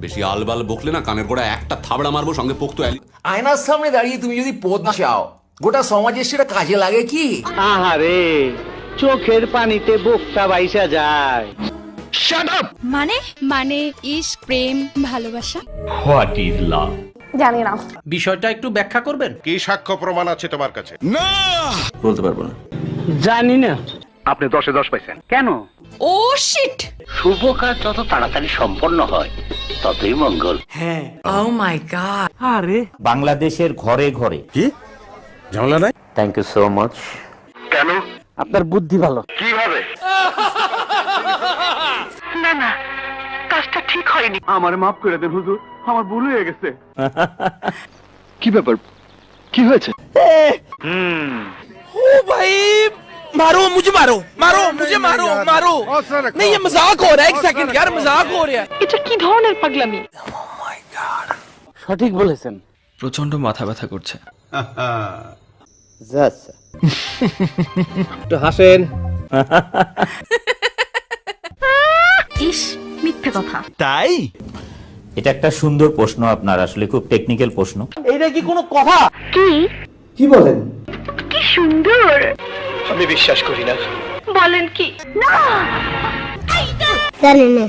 বেশি আলবাল বকলে না কানের গোড়া একটা থাবড়া মারবো, সঙ্গে পোক্ত আয়নার সামনে দাঁড়িয়ে তুমি যদি পদ চাও, গোটা সমাজের সেটা কাজে লাগে কি? আহারে, চোখের পানিতে বোকটা বাইসা যায়। মানে মানে ইশক, প্রেম, ভালোবাসা। জানি না। বিষয়টা একটু ব্যাখ্যা করবেন? কি সাক্ষ্য প্রমাণ আছে তোমার কাছে? বলতে পারবো না। জানি না। আপনি 10-এ 10 পাইছেন কেন? ও শিট। শুভ কাজ যত তাড়াতাড়ি সম্পন্ন হয় ততই মঙ্গল। হ্যাঁ। Oh my God. আরে, বাংলাদেশের ঘরে ঘরে কি ঝামেলা নাই? Thank you so much. কেন? আপনার বুদ্ধি ভালো। কিভাবে? আমার মাফ করে দেন হুজুর, আমার ভুল হয়ে গেছে। কি ব্যাপার, কি হয়েছে? ও ভাই, मारो मुझे, मारो मारो मुझे, मारो मारो। नहीं ये मजाक हो रहा है, एक सेकंड यार, मजाक हो रहा है। এটা কি ধরনের পাগলামি? সঠিক বলেছেন। প্রচন্ড মাথা ব্যথা করছে। একটু হাসেন। ইস, মিথ্যে কথা। তাই এটা একটা সুন্দর প্রশ্ন আপনার, আসলে খুব টেকনিক্যাল প্রশ্ন। এইটা কি কোনো কথা? কি সুন্দর। আমি বিশ্বাস করি না। বলেন কি? না, জানি না।